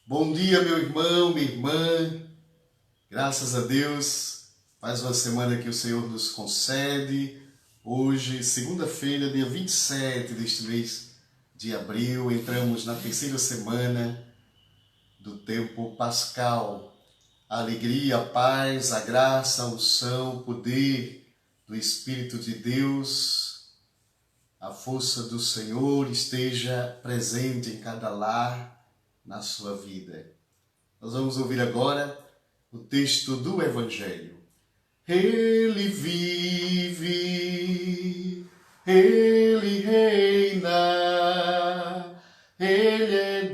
Bom dia, meu irmão, minha irmã. Graças a Deus, mais uma semana que o Senhor nos concede. Hoje, segunda-feira, dia 27 deste mês de abril, entramos na terceira semana do tempo pascal. A alegria, a paz, a graça, a unção, o poder do Espírito de Deus, a força do Senhor esteja presente em cada lar na sua vida. Nós vamos ouvir agora o texto do Evangelho. Ele vive, Ele reina, Ele é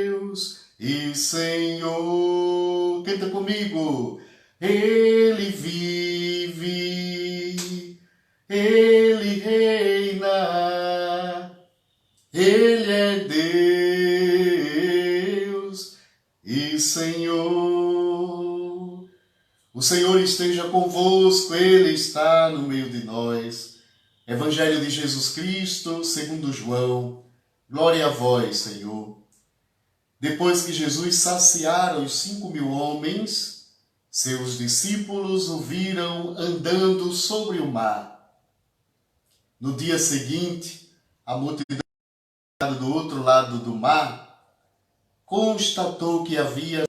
Deus e Senhor. Canta comigo. Ele vive, Ele reina, Ele é Deus e Senhor. O Senhor esteja convosco, Ele está no meio de nós. Evangelho de Jesus Cristo, segundo João. Glória a vós, Senhor. Depois que Jesus saciara os 5.000 homens, seus discípulos o viram andando sobre o mar. No dia seguinte, a multidão do outro lado do mar constatou que havia...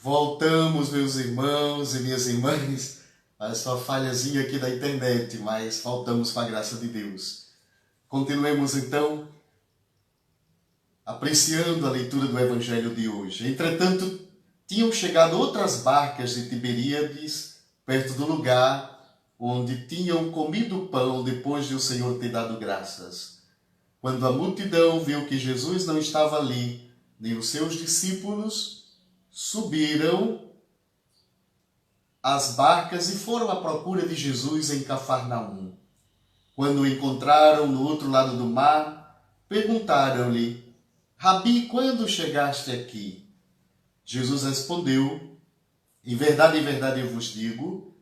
Voltamos, meus irmãos e minhas irmãs, a sua falhazinha aqui da internet, mas voltamos com a graça de Deus. Continuemos então apreciando a leitura do Evangelho de hoje. Entretanto, tinham chegado outras barcas de Tiberíades perto do lugar onde tinham comido o pão depois de o Senhor ter dado graças. Quando a multidão viu que Jesus não estava ali, nem os seus discípulos, subiram as barcas e foram à procura de Jesus em Cafarnaum. Quando o encontraram no outro lado do mar, perguntaram-lhe: Rabi, quando chegaste aqui? Jesus respondeu: em verdade, eu vos digo,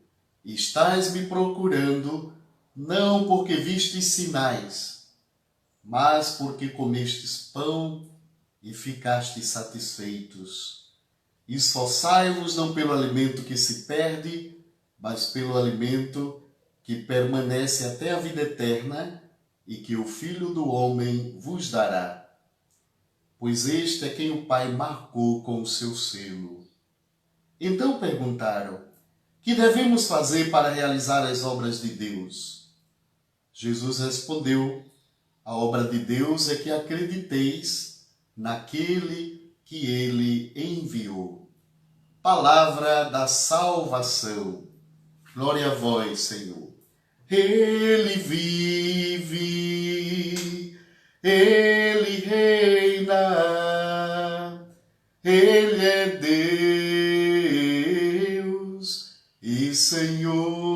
estais me procurando, não porque vistes sinais, mas porque comestes pão e ficastes satisfeitos. Esforçai-vos não pelo alimento que se perde, mas pelo alimento que permanece até a vida eterna e que o Filho do Homem vos dará. Pois este é quem o Pai marcou com o seu selo. Então perguntaram: que devemos fazer para realizar as obras de Deus? Jesus respondeu: a obra de Deus é que acrediteis naquele que ele enviou. Palavra da salvação. Glória a vós, Senhor. Ele vive, Ele reina, Ele é Deus e Senhor.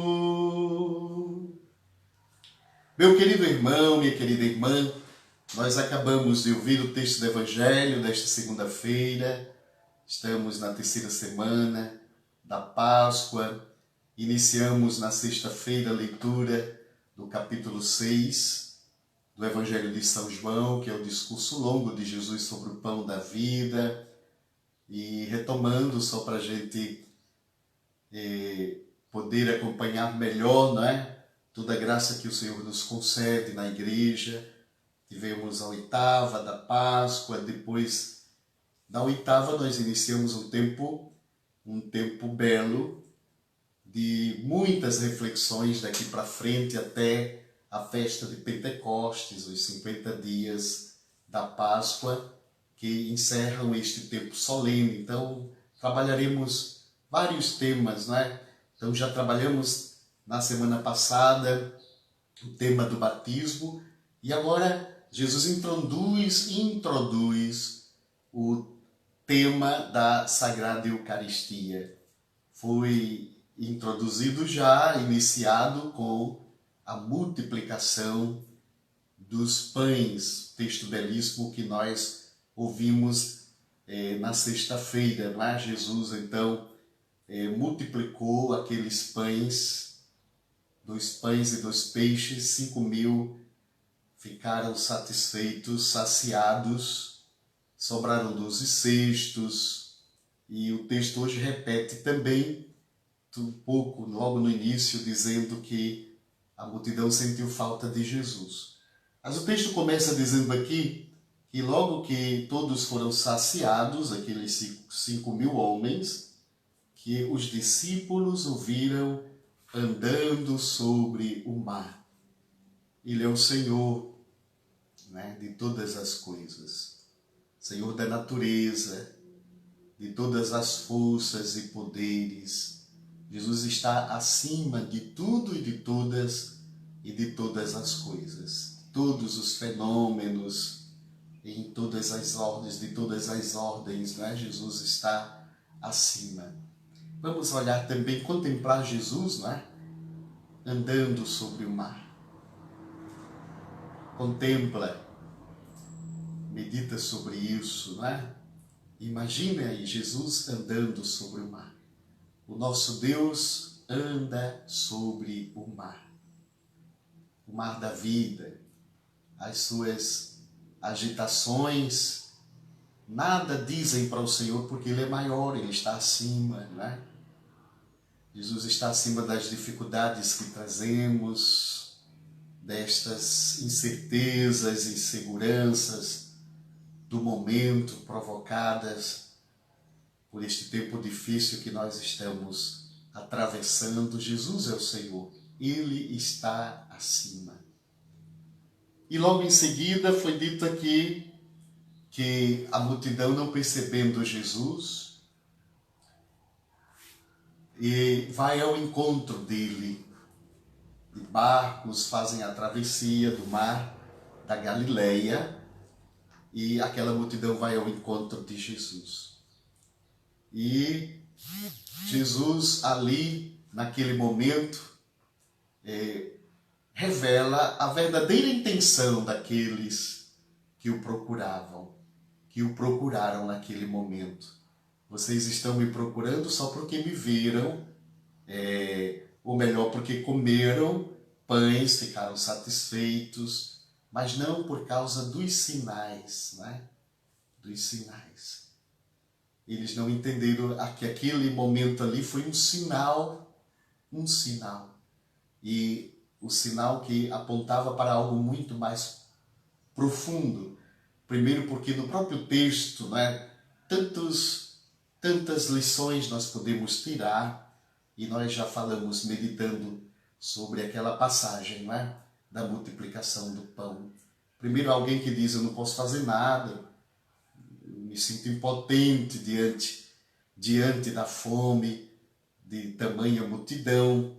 Meu querido irmão, minha querida irmã, nós acabamos de ouvir o texto do Evangelho desta segunda-feira. Estamos na terceira semana da Páscoa. Iniciamos na sexta-feira a leitura do capítulo 6 do Evangelho de São João, que é o discurso longo de Jesus sobre o pão da vida. E retomando, só para a gente poder acompanhar melhor, não é? Toda a graça que o Senhor nos concede na igreja. Tivemos a oitava da Páscoa, depois da oitava nós iniciamos um tempo belo de muitas reflexões daqui para frente até a festa de Pentecostes, os 50 dias da Páscoa, que encerram este tempo solene. Então, trabalharemos vários temas, não é? Então, já trabalhamos na semana passada o tema do batismo e agora Jesus introduz o tema da Sagrada Eucaristia. Foi introduzido já, iniciado com a multiplicação dos pães, texto belíssimo que nós ouvimos na sexta-feira, não é? Jesus, então, multiplicou aqueles pães, 2 pães e 2 peixes, 5.000 ficaram satisfeitos, saciados, sobraram 12 cestos, e o texto hoje repete também um pouco, logo no início, dizendo que a multidão sentiu falta de Jesus. Mas o texto começa dizendo aqui que logo que todos foram saciados, aqueles 5.000 homens, que os discípulos o viram andando sobre o mar. Ele é o Senhor, né, de todas as coisas, Senhor da natureza, de todas as forças e poderes. Jesus está acima de tudo e de todas as coisas. Todos os fenômenos, em todas as ordens, de todas as ordens, né? Jesus está acima. Vamos olhar também, contemplar Jesus, né? Andando sobre o mar. Contempla, medita sobre isso, né? Imagine aí Jesus andando sobre o mar. O nosso Deus anda sobre o mar da vida. As suas agitações nada dizem para o Senhor, porque Ele é maior, Ele está acima, né? Jesus está acima das dificuldades que trazemos, destas incertezas, inseguranças do momento provocadas por este tempo difícil que nós estamos atravessando. Jesus é o Senhor, Ele está acima. E logo em seguida foi dito aqui que a multidão, não percebendo Jesus, e vai ao encontro dele. De barcos fazem a travessia do mar da Galileia, e aquela multidão vai ao encontro de Jesus. E Jesus ali, naquele momento, revela a verdadeira intenção daqueles que o procuravam, que o procuraram naquele momento. Vocês estão me procurando só porque me viram, ou melhor, porque comeram pães, ficaram satisfeitos, mas não por causa dos sinais, né? Dos sinais. Eles não entenderam que aquele momento ali foi um sinal. E o sinal que apontava para algo muito mais profundo. Primeiro porque no próprio texto, né, tantas lições nós podemos tirar, e nós já falamos meditando sobre aquela passagem, né, da multiplicação do pão. Primeiro, alguém que diz: eu não posso fazer nada, eu me sinto impotente diante da fome, de tamanha multidão.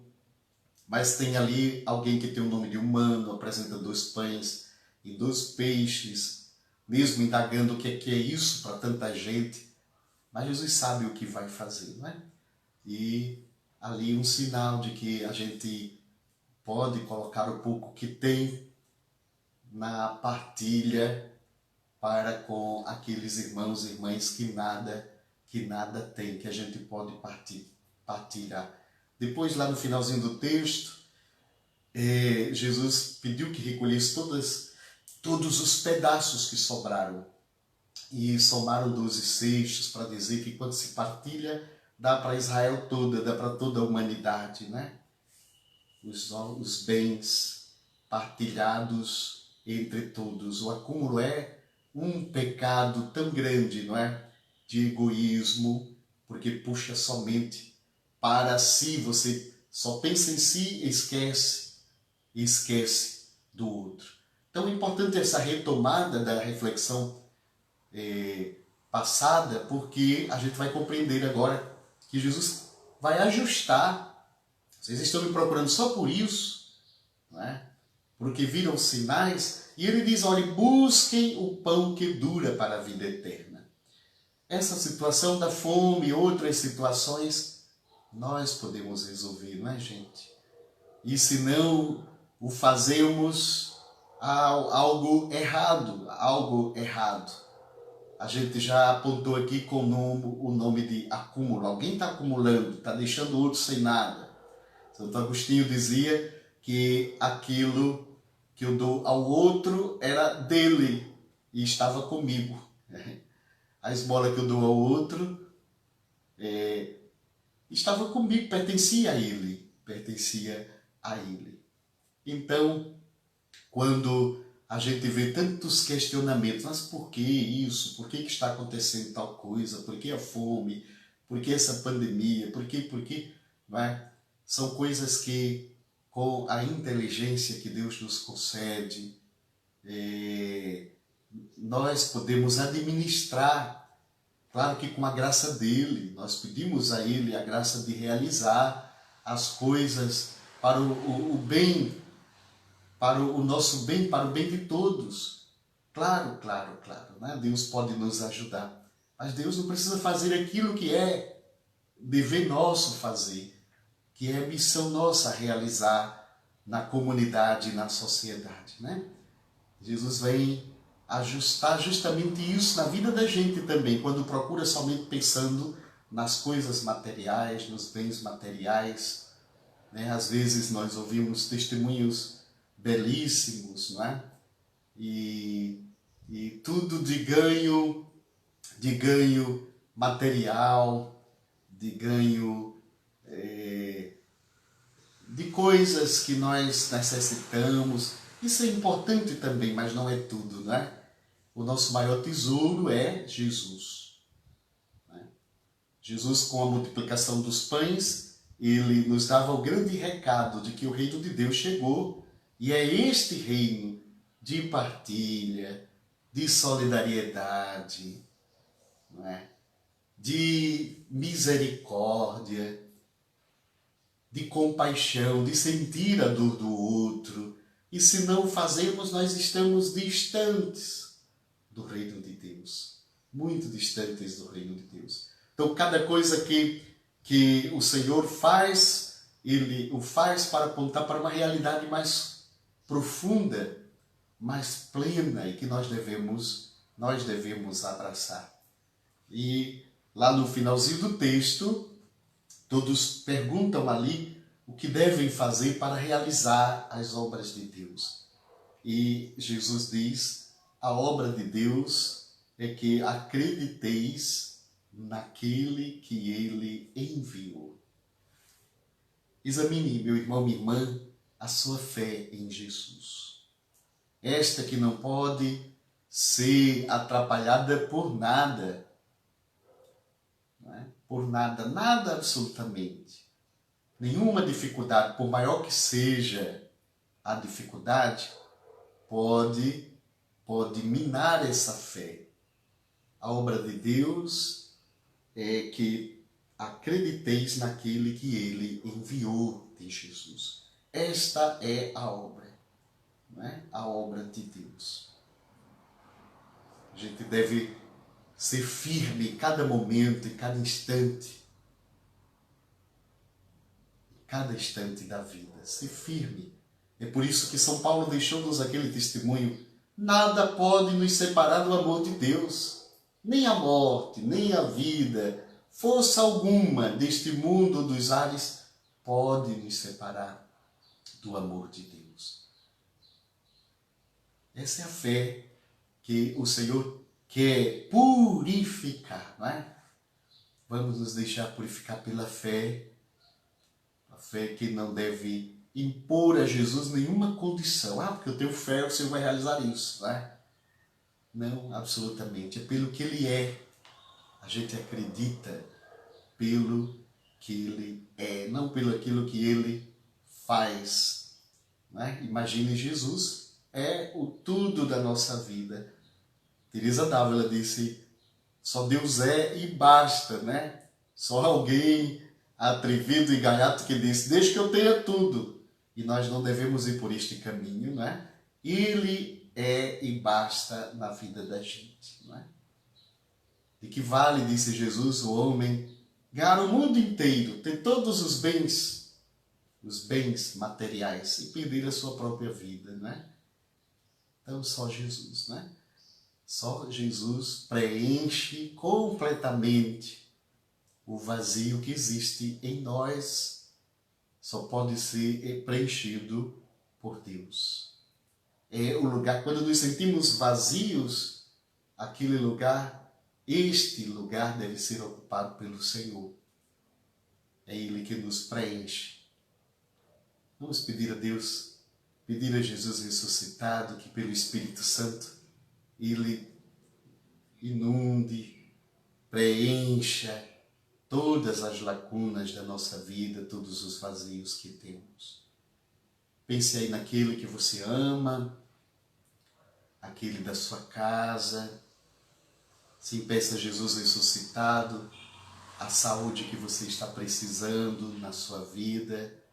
Mas tem ali alguém que tem o nome de humano, apresenta 2 pães e 2 peixes, mesmo indagando o que é isso para tanta gente. Mas Jesus sabe o que vai fazer, não é? E ali um sinal de que a gente pode colocar o pouco que tem na partilha para com aqueles irmãos e irmãs que nada tem, que a gente pode partilhar. Depois, lá no finalzinho do texto, Jesus pediu que recolhesse todos os pedaços que sobraram. E somaram 12 cestos para dizer que quando se partilha, dá para Israel toda, dá para toda a humanidade, né? Os bens partilhados entre todos. O acúmulo é um pecado tão grande, não é? De egoísmo, porque puxa somente para si. Você só pensa em si e esquece do outro. Então é importante essa retomada da reflexão passada, porque a gente vai compreender agora que Jesus vai ajustar. Vocês estão me procurando só por isso, não é? Porque viram sinais, e ele diz: olhem, busquem o pão que dura para a vida eterna. Essa situação da fome e outras situações nós podemos resolver, não é, gente? E se não o fazemos, algo errado. A gente já apontou aqui com o nome de acúmulo. Alguém está acumulando, está deixando o outro sem nada. Santo Agostinho dizia que aquilo que eu dou ao outro era dele e estava comigo. A esmola que eu dou ao outro estava comigo, pertencia a ele, pertencia a ele. Então, quando a gente vê tantos questionamentos, mas por que isso? Por que está acontecendo tal coisa? Por que a fome? Por que essa pandemia? Por quê? Por quê? Vai? São coisas que, com a inteligência que Deus nos concede, nós podemos administrar. Claro que com a graça dele, nós pedimos a ele a graça de realizar as coisas para o bem, para o nosso bem, para o bem de todos. Claro, claro, claro, né? Deus pode nos ajudar, mas Deus não precisa fazer aquilo que é dever nosso fazer, que é missão nossa realizar na comunidade, na sociedade, né? Jesus vem ajustar justamente isso na vida da gente também, quando procura somente pensando nas coisas materiais, nos bens materiais, né? Às vezes nós ouvimos testemunhos belíssimos, não é? E tudo de ganho material, de ganho de coisas que nós necessitamos. Isso é importante também, mas não é tudo, né? O nosso maior tesouro é Jesus. Né? Jesus, com a multiplicação dos pães, ele nos dava o grande recado de que o reino de Deus chegou, e é este reino de partilha, de solidariedade, não é? De misericórdia, de compaixão, de sentir a dor do outro. E se não fazemos, nós estamos distantes do reino de Deus. Muito distantes do reino de Deus. Então, cada coisa que o Senhor faz, Ele o faz para apontar para uma realidade mais profunda, mais plena e que nós devemos abraçar. E lá no finalzinho do texto, todos perguntam ali o que devem fazer para realizar as obras de Deus. E Jesus diz, a obra de Deus é que acrediteis naquele que Ele enviou. Examine, meu irmão, minha irmã, a sua fé em Jesus. Esta que não pode ser atrapalhada por nada. Não é? Por nada, nada absolutamente. Nenhuma dificuldade, por maior que seja a dificuldade, pode minar essa fé. A obra de Deus é que acrediteis naquele que Ele enviou de Jesus. Esta é a obra, não é? A obra de Deus. A gente deve ser firme em cada momento, em cada instante da vida, ser firme. É por isso que São Paulo deixou-nos aquele testemunho: nada pode nos separar do amor de Deus, nem a morte, nem a vida, força alguma deste mundo dos ares pode nos separar do amor de Deus. Essa é a fé que o Senhor quer purificar, não é? Vamos nos deixar purificar pela fé, a fé que não deve impor a Jesus nenhuma condição. Ah, porque eu tenho fé, o Senhor vai realizar isso, não é? Não, absolutamente. É pelo que Ele é. A gente acredita pelo que Ele é, não pelo aquilo que Ele faz. Não é? Imagine, Jesus é o tudo da nossa vida. Teresa d'Ávila disse, só Deus é e basta, né? Só alguém atrevido e gaiato que disse, desde que eu tenha tudo. E nós não devemos ir por este caminho, né? Ele é e basta na vida da gente, não é? De que vale, disse Jesus, o homem ganhar o mundo inteiro, ter todos os bens materiais e perder a sua própria vida, não é? Então só Jesus, né? Só Jesus preenche completamente o vazio que existe em nós. Só pode ser preenchido por Deus. é o lugar, quando nos sentimos vazios, aquele lugar, este lugar deve ser ocupado pelo Senhor. É Ele que nos preenche. Vamos pedir a Deus, pedir a Jesus ressuscitado, que pelo Espírito Santo Ele inunde, preencha todas as lacunas da nossa vida, todos os vazios que temos. Pense aí naquele que você ama, aquele da sua casa. Sim, peça a Jesus ressuscitado a saúde que você está precisando na sua vida,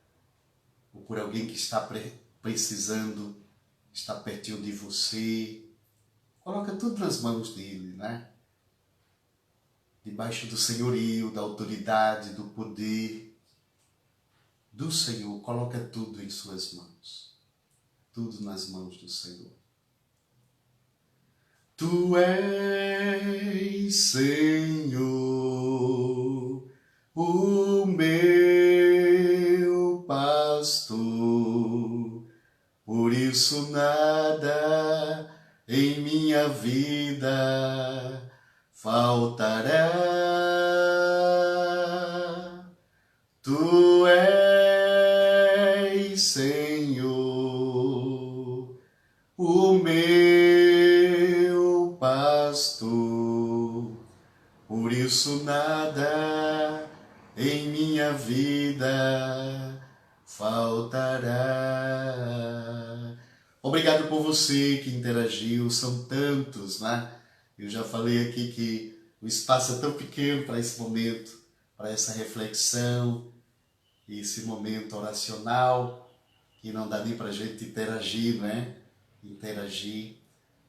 ou por alguém que está precisando, está pertinho de você. Coloca tudo nas mãos dele, né? Debaixo do senhorio, da autoridade, do poder do Senhor, coloca tudo em suas mãos. Tudo nas mãos do Senhor. Tu és, Senhor, o meu pastor, por isso nada em minha vida faltará. Tu és, Senhor, o meu pastor, por isso nada em minha vida faltará. Obrigado por você que interagiu, são tantos, né? Eu já falei aqui que o espaço é tão pequeno para esse momento, para essa reflexão, esse momento oracional, que não dá nem para a gente interagir, né? Interagir.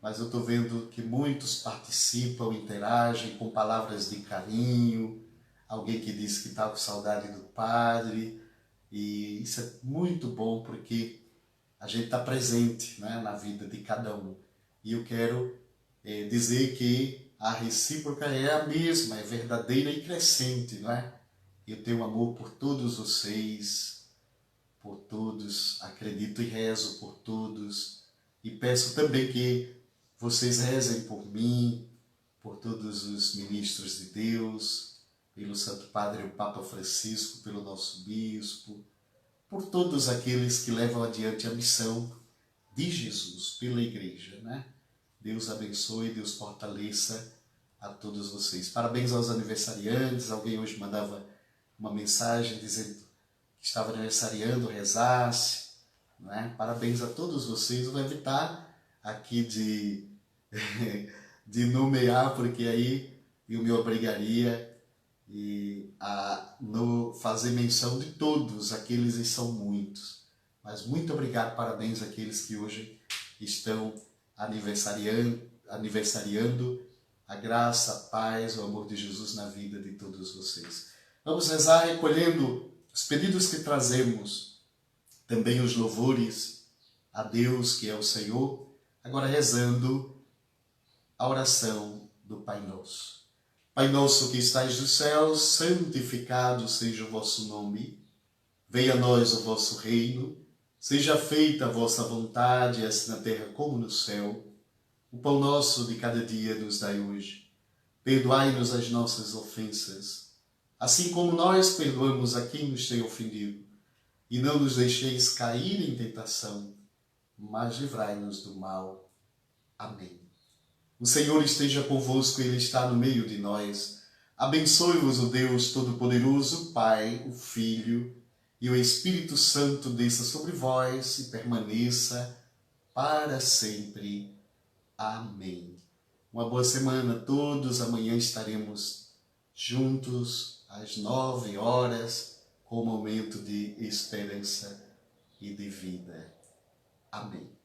Mas eu estou vendo que muitos participam, interagem com palavras de carinho, alguém que diz que está com saudade do Padre, e isso é muito bom porque a gente está presente, né, na vida de cada um. E eu quero dizer que a recíproca é a mesma, é verdadeira e crescente, não é? Eu tenho amor por todos vocês, por todos, acredito e rezo por todos, e peço também que vocês rezem por mim, por todos os ministros de Deus, pelo Santo Padre o Papa Francisco, pelo nosso Bispo, por todos aqueles que levam adiante a missão de Jesus pela Igreja, né? Deus abençoe, Deus fortaleça a todos vocês. Parabéns aos aniversariantes. Alguém hoje mandava uma mensagem dizendo que estava aniversariando, rezasse, né? Parabéns a todos vocês. Eu vou evitar aqui de nomear, porque aí eu me obrigaria a fazer menção de todos, aqueles e são muitos. Mas muito obrigado, parabéns àqueles que hoje estão aniversariando a graça, a paz, o amor de Jesus na vida de todos vocês. Vamos rezar recolhendo os pedidos que trazemos, também os louvores a Deus, que é o Senhor, agora rezando a oração do Pai Nosso. Pai nosso que estais nos céus, santificado seja o vosso nome. Venha a nós o vosso reino. Seja feita a vossa vontade, assim na terra como no céu. O pão nosso de cada dia nos dai hoje. Perdoai-nos as nossas ofensas, assim como nós perdoamos a quem nos tem ofendido. E não nos deixeis cair em tentação, mas livrai-nos do mal. Amém. O Senhor esteja convosco, Ele está no meio de nós. Abençoe-vos o Deus Todo-Poderoso, Pai, o Filho e o Espírito Santo desça sobre vós e permaneça para sempre. Amém. Uma boa semana a todos. Amanhã estaremos juntos às 9 horas com um momento de esperança e de vida. Amém.